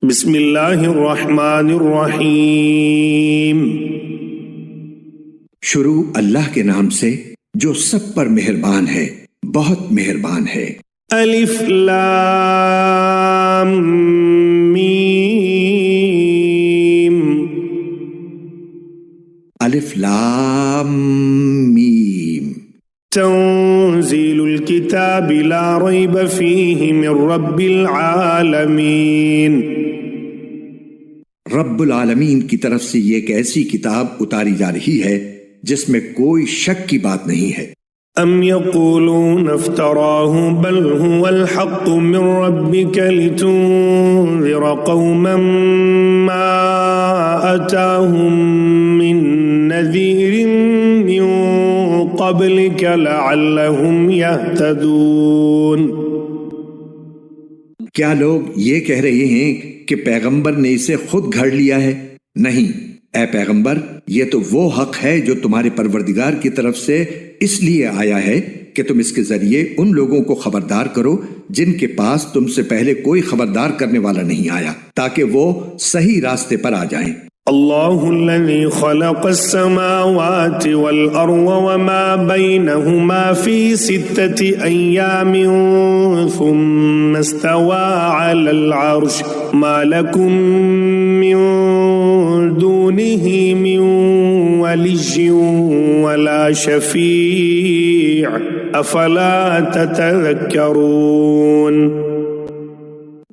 بسم اللہ الرحمن الرحیم۔ شروع اللہ کے نام سے جو سب پر مہربان ہے، بہت مہربان ہے۔ الف لام میم۔ الف لام میم۔ تنزیل الکتاب لا ریب فیہ من رب العالمین۔ رب العالمین کی طرف سے یہ ایک ایسی کتاب اتاری جا رہی ہے جس میں کوئی شک کی بات نہیں ہے۔ ام یقولون افتراہ بل هو الحق من ربک لتنذر قوما ما اتاهم من نذیر من قبلک لعلهم یہتدون۔ کیا لوگ یہ کہہ رہے ہیں کہ پیغمبر نے اسے خود گھڑ لیا ہے؟ نہیں، اے پیغمبر، یہ تو وہ حق ہے جو تمہارے پروردگار کی طرف سے اس لیے آیا ہے کہ تم اس کے ذریعے ان لوگوں کو خبردار کرو جن کے پاس تم سے پہلے کوئی خبردار کرنے والا نہیں آیا، تاکہ وہ صحیح راستے پر آ جائیں۔ اللہ الذی خلق السماوات والارض وما بینہما فی 6 ایام ثم استوى علی العرش ما لکم من دونہ من ولی ولا شفیع افلا تتذکرون۔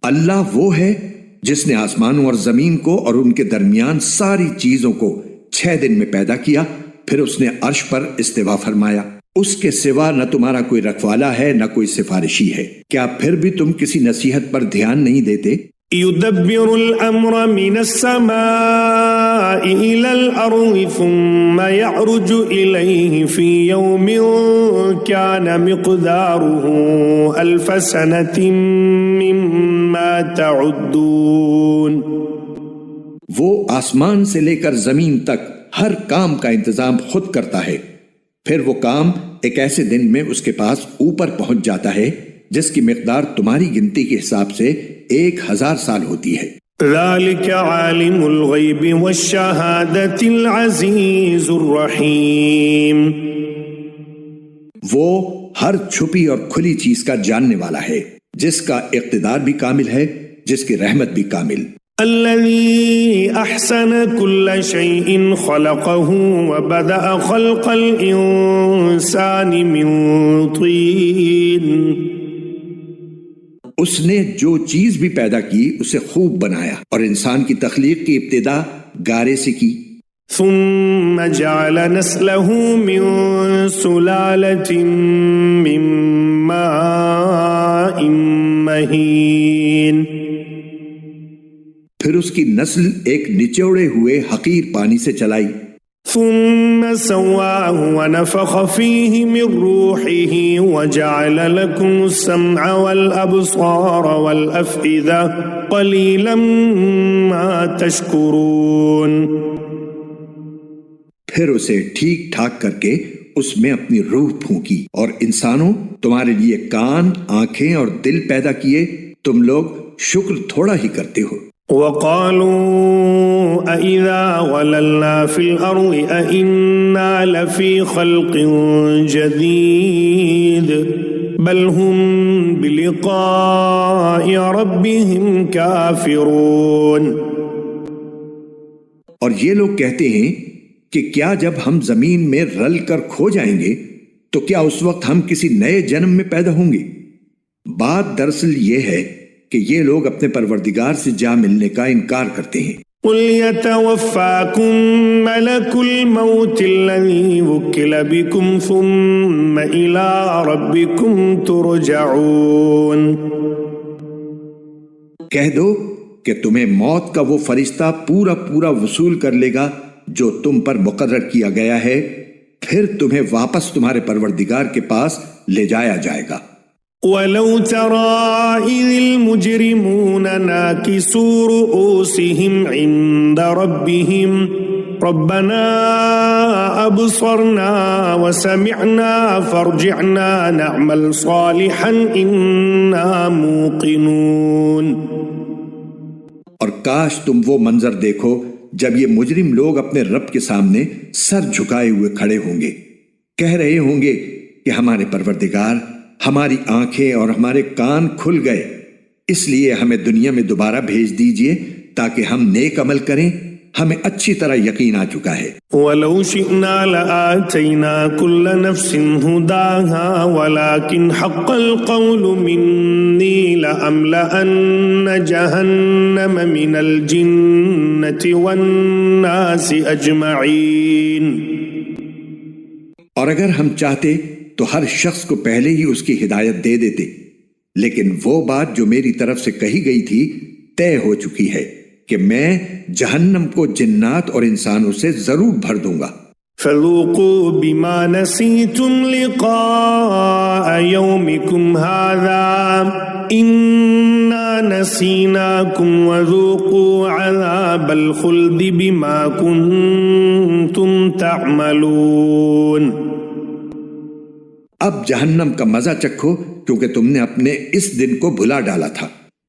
اللہ وہ ہے جس نے آسمانوں اور زمین کو اور ان کے درمیان ساری چیزوں کو 6 دن میں پیدا کیا، پھر اس نے عرش پر استوا فرمایا۔ اس کے سوا نہ تمہارا کوئی رکھوالا ہے نہ کوئی سفارشی ہے، کیا پھر بھی تم کسی نصیحت پر دھیان نہیں دیتے؟ يدبر الأمر من السماء إلى الأرض ثم يعرج إليه في يوم كان مقداره 1000 سنة مما تعدون۔ وہ آسمان سے لے کر زمین تک ہر کام کا انتظام خود کرتا ہے، پھر وہ کام ایک ایسے دن میں اس کے پاس اوپر پہنچ جاتا ہے جس کی مقدار تمہاری گنتی کے حساب سے 1000 سال ہوتی ہے۔ ذلك عالم الغیب والشہادۃ العزیز الرحیم۔ وہ ہر چھپی اور کھلی چیز کا جاننے والا ہے، جس کا اقتدار بھی کامل ہے، جس کی رحمت بھی کامل۔ الذي احسن كل شيء خلقه وبدأ خلق الانسان من طين۔ اس نے جو چیز بھی پیدا کی اسے خوب بنایا، اور انسان کی تخلیق کی ابتدا گارے سے کی۔ ثم جعل نسله من سلالة من ماء مهين۔ پھر اس کی نسل ایک نچوڑے ہوئے حقیر پانی سے چلائی۔ ثم سواه ونفخ فيه من روحه وجعل لكم السمع والأبصار والأفئدة قليلا ما تشكرون۔ پھر اسے ٹھیک ٹھاک کر کے اس میں اپنی روح پھونکی، اور انسانوں تمہارے لیے کان، آنکھیں اور دل پیدا کیے، تم لوگ شکر تھوڑا ہی کرتے ہو۔ وقالوا أَإِذَا ضَلَلْنَا فِي الْأَرْضِ أَإِنَّا لَفِي خَلْقٍ جَدِيدٍ بَلْ هُمْ بِلِقَاءِ رَبِّهِمْ كَافِرُونَ۔ اور یہ لوگ کہتے ہیں کہ کیا جب ہم زمین میں رل کر کھو جائیں گے تو کیا اس وقت ہم کسی نئے جنم میں پیدا ہوں گے؟ بات دراصل یہ ہے کہ یہ لوگ اپنے پروردگار سے جا ملنے کا انکار کرتے ہیں۔ قُلْ يَتَوَفَّاكُمْ مَلَكُ الْمَوْتِ الَّذِي وُكِّلَ بِكُمْ ثُمَّ إِلَىٰ رَبِّكُمْ تُرْجَعُونَ۔ کہہ دو کہ تمہیں موت کا وہ فرشتہ پورا وصول کر لے گا جو تم پر مقرر کیا گیا ہے، پھر تمہیں واپس تمہارے پروردگار کے پاس لے جایا جائے گا۔ وَلَوْ تَرَىٰ إِذِ الْمُجْرِمُونَ نَاكِسُو رُءُوسِهِمْ عِندَ رَبِّهِمْ رَبَّنَا أَبْصَرْنَا وَسَمِعْنَا فَارْجِعْنَا نَعْمَلْ صَالِحًا إِنَّا مُوقِنُونَ۔ اور کاش تم وہ منظر دیکھو جب یہ مجرم لوگ اپنے رب کے سامنے سر جھکائے ہوئے کھڑے ہوں گے، کہہ رہے ہوں گے کہ ہمارے پروردگار، ہماری آنکھیں اور ہمارے کان کھل گئے، اس لیے ہمیں دنیا میں دوبارہ بھیج دیجئے تاکہ ہم نیک عمل کریں، ہمیں اچھی طرح یقین آ چکا ہے۔ وَلَوْ شِئْنَا لَآتَيْنَا كُلَّ نَفْسٍ هُدَاهَا وَلَكِنْ حَقَّ الْقَوْلُ مِنِّي لَأَمْلَأَنَّ جَهَنَّمَ مِنَ الْجِنَّةِ وَالنَّاسِ أَجْمَعِينَ۔ اور اگر ہم چاہتے تو ہر شخص کو پہلے ہی اس کی ہدایت دے دیتے، لیکن وہ بات جو میری طرف سے کہی گئی تھی طے ہو چکی ہے کہ میں جہنم کو جنات اور انسانوں سے ضرور بھر دوں گا۔ فَذُوقُوا بِمَا نَسِيتُمْ لِقَاءَ يَوْمِكُمْ هَذَا إِنَّا نَسِينَاكُمْ وَذُوقُوا عَذَابَ الْخُلْدِ بِمَا كُنْتُمْ تَعْمَلُونَ۔ اب جہنم کا مزہ چکھو کیونکہ تم نے اپنے اس دن کو بھلا ڈالا تھا،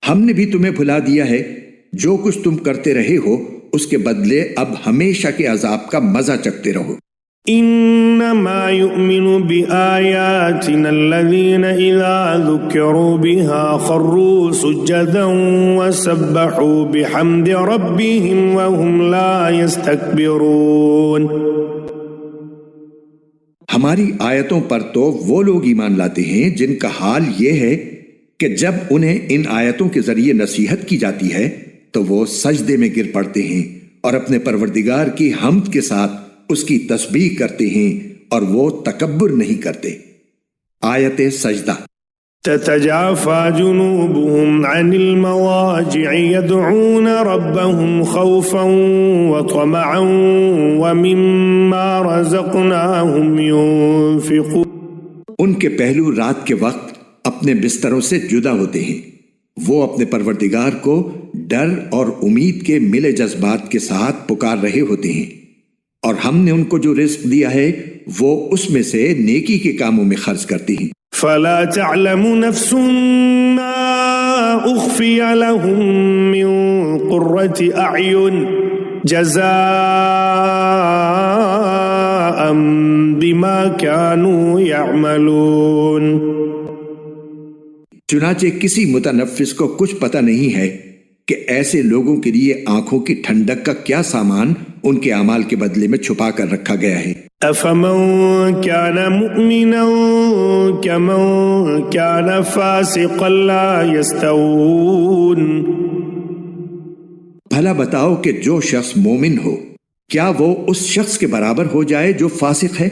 ہم نے بھی تمہیں بھلا دیا ہے، جو کچھ تم کرتے رہے ہو اس کے بدلے اب ہمیشہ کے عذاب کا مزہ چکھتے رہو۔ انما يؤمن بآياتنا الذين اذا ذكروا بها خروا سجدا وسبحوا بحمد ربهم وهم لا يستكبرون۔ ہماری آیتوں پر تو وہ لوگ ایمان لاتے ہیں جن کا حال یہ ہے کہ جب انہیں ان آیتوں کے ذریعے نصیحت کی جاتی ہے تو وہ سجدے میں گر پڑتے ہیں اور اپنے پروردگار کی حمد کے ساتھ اس کی تسبیح کرتے ہیں اور وہ تکبر نہیں کرتے۔ آیت سجدہ۔ تتجافى جنوبهم عن المضاجع يدعون ربهم خوفا وطمعا ومما رزقناهم ينفقون۔ ان کے پہلو رات کے وقت اپنے بستروں سے جدا ہوتے ہیں، وہ اپنے پروردگار کو ڈر اور امید کے ملے جذبات کے ساتھ پکار رہے ہوتے ہیں، اور ہم نے ان کو جو رزق دیا ہے وہ اس میں سے نیکی کے کاموں میں خرچ کرتے ہیں۔ فلا تعلم نفس ما اخفی لهم من قرة اعین جزاء بما كانوا يعملون۔ چنانچہ کسی متنفس کو کچھ پتہ نہیں ہے کہ ایسے لوگوں کے لیے آنکھوں کی ٹھنڈک کا کیا سامان ان کے اعمال کے بدلے میں چھپا کر رکھا گیا ہے۔ افمن كان مؤمنا كمن كان فاسقا لا يستوون۔ بھلا بتاؤ کہ جو شخص مومن ہو کیا وہ اس شخص کے برابر ہو جائے جو فاسق ہے؟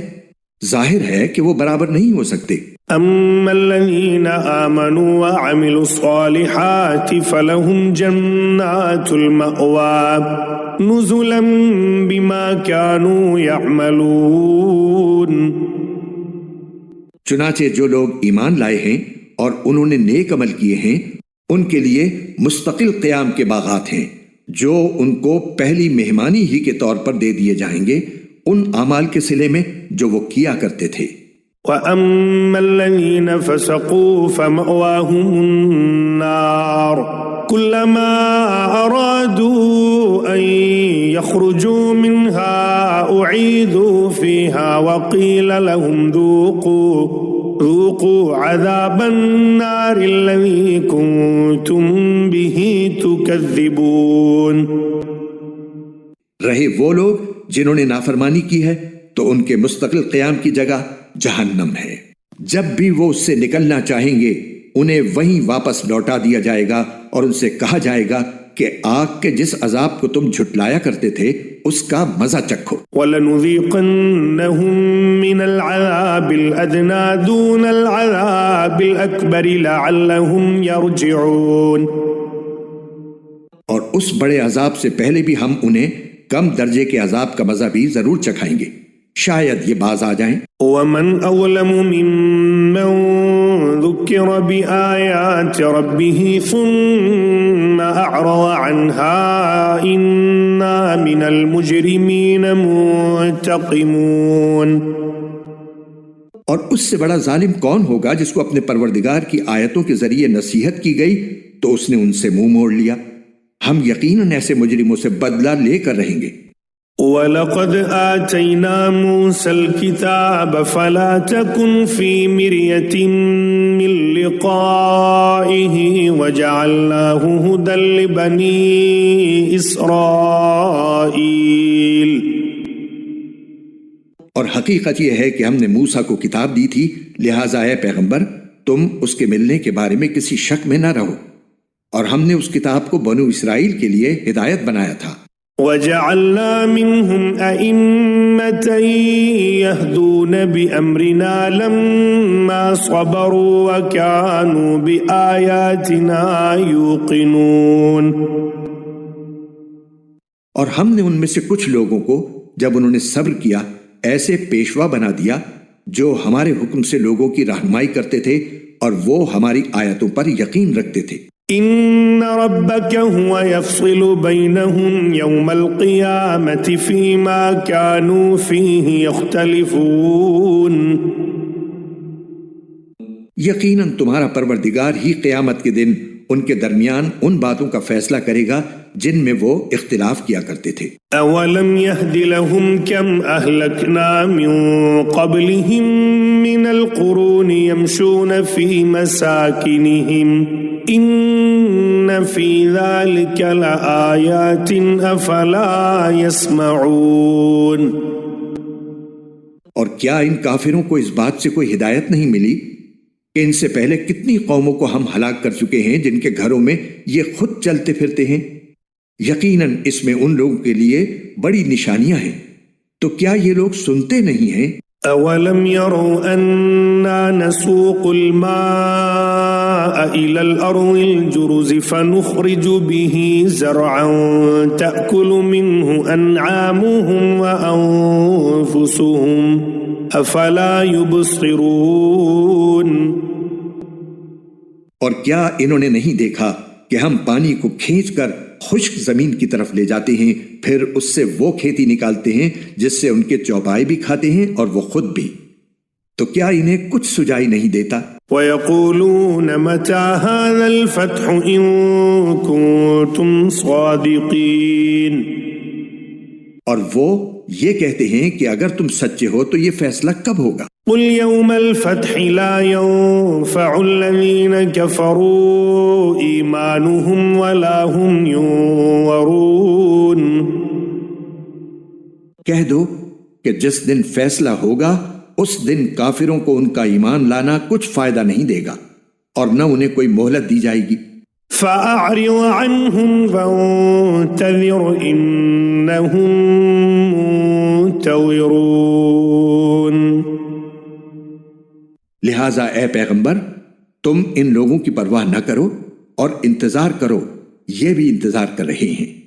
ظاہر ہے کہ وہ برابر نہیں ہو سکتے۔ اما الذين آمنوا وعملوا الصالحات فلهم جنات المأوى نزلا بما كانوا يعملون۔ چنانچہ جو لوگ ایمان لائے ہیں اور انہوں نے نیک عمل کیے ہیں ان کے لیے مستقل قیام کے باغات ہیں جو ان کو پہلی مہمانی ہی کے طور پر دے دیے جائیں گے ان اعمال کے صلے میں جو وہ کیا کرتے تھے۔ وَأَمَّا الَّذِينَ فَسَقُوا فَمَأْوَاهُمُ النَّارُ كُلَّمَا أَرَادُوا أَن يَخْرُجُوا مِنْهَا أُعِيدُوا فِيهَا وَقِيلَ لَهُمْ ذُوقُوا عَذَابَ النَّارِ الَّذِي كُنتُمْ بِهِ تُكَذِّبُونَ۔ رہے وہ لوگ جنہوں نے نافرمانی کی ہے تو ان کے مستقل قیام کی جگہ جہنم ہے، جب بھی وہ اس سے نکلنا چاہیں گے انہیں وہیں واپس لوٹا دیا جائے گا اور ان سے کہا جائے گا کہ آگ کے جس عذاب کو تم جھٹلایا کرتے تھے اس کا مزہ چکھو۔ وَلَنُذِيقَنَّهُم مِّنَ الْعَذَابِ الْأَدْنَىٰ دُونَ الْعَذَابِ الْأَكْبَرِ لَعَلَّهُمْ يَرْجِعُونَ۔ اور اس بڑے عذاب سے پہلے بھی ہم انہیں کم درجے کے عذاب کا مزہ بھی ضرور چکھائیں گے، شاید یہ باز آ جائیں۔ وَمَنْ أَظْلَمُ مِمَّنْ ذُكِّرَ بِآيَاتِ رَبِّهِ ثُمَّ أَعْرَضَ عَنْهَا إِنَّا مِنَ الْمُجْرِمِينَ مُنْتَقِمُونَ۔ اور اس سے بڑا ظالم کون ہوگا جس کو اپنے پروردگار کی آیتوں کے ذریعے نصیحت کی گئی تو اس نے ان سے منہ موڑ لیا؟ ہم یقیناً ایسے مجرموں سے بدلہ لے کر رہیں گے۔ وَلَقَدْ آتَيْنَا مُوسَى الْكِتَابَ فَلَا تَكُنْ فِي مِرْيَةٍ مِّن لِقَائِهِ وَجَعَلْنَاهُ هُدًى لِبَنِي إِسْرَائِيلَ۔ اور حقیقت یہ ہے کہ ہم نے موسیٰ کو کتاب دی تھی، لہٰذا اے پیغمبر تم اس کے ملنے کے بارے میں کسی شک میں نہ رہو، اور ہم نے اس کتاب کو بنو اسرائیل کے لیے ہدایت بنایا تھا۔ وَجَعَلْنَا مِنْهُمْ أَئِمَّةً يَهْدُونَ بِأَمْرِنَا لَمَّا صَبَرُوا وَكَانُوا بِآيَاتِنَا يُوقِنُونَ۔ اور ہم نے ان میں سے کچھ لوگوں کو جب انہوں نے صبر کیا ایسے پیشوا بنا دیا جو ہمارے حکم سے لوگوں کی رہنمائی کرتے تھے اور وہ ہماری آیتوں پر یقین رکھتے تھے۔ إن ربك هو يفصل بينهم يوم القيامة فيما كانوا فيه يختلفون۔ یقیناً تمہارا پروردگار ہی قیامت کے دن ان کے درمیان ان باتوں کا فیصلہ کرے گا جن میں وہ اختلاف کیا کرتے تھے۔ اولم يهد لهم كم اهلكنا من قبلهم من القرون يمشون في مساكنهم ان في ذلك لآيات افلا يسمعون۔ اور کیا ان کافروں کو اس بات سے کوئی ہدایت نہیں ملی کہ ان سے پہلے کتنی قوموں کو ہم ہلاک کر چکے ہیں جن کے گھروں میں یہ خود چلتے پھرتے ہیں؟ یقیناً اس میں ان لوگوں کے لیے بڑی نشانیاں ہیں، تو کیا یہ لوگ سنتے نہیں ہیں؟ اولم يروا اننا نسوق الماء الى الارض الجرز فنخرج به زرعا تأكل منه انعامهم وانفسهم افلا يبصرون۔ اور کیا انہوں نے نہیں دیکھا کہ ہم پانی کو کھینچ کر خشک زمین کی طرف لے جاتے ہیں، پھر اس سے وہ کھیتی نکالتے ہیں جس سے ان کے چوپائے بھی کھاتے ہیں اور وہ خود بھی، تو کیا انہیں کچھ سجائی نہیں دیتا؟ وَيَقُولُونَ مَتَى هَذَا الْفَتْحُ إِن كُنتُمْ صَادِقِينَ۔ اور وہ یہ کہتے ہیں کہ اگر تم سچے ہو تو یہ فیصلہ کب ہوگا؟ قُلْ يَوْمَ الْفَتْحِ لَا يَنفَعُ الَّذِينَ كَفَرُوا إِيمَانُهُمْ وَلَا هُمْ يُنظَرُونَ۔ کہہ دو کہ جس دن فیصلہ ہوگا اس دن کافروں کو ان کا ایمان لانا کچھ فائدہ نہیں دے گا اور نہ انہیں کوئی مہلت دی جائے گی۔ فَأَعْرِضْ عَنْهُمْ وَانتَظِرْ إِنَّهُمْ مُنتَظِرُونَ۔ لہٰذا اے پیغمبر تم ان لوگوں کی پرواہ نہ کرو اور انتظار کرو، یہ بھی انتظار کر رہے ہیں۔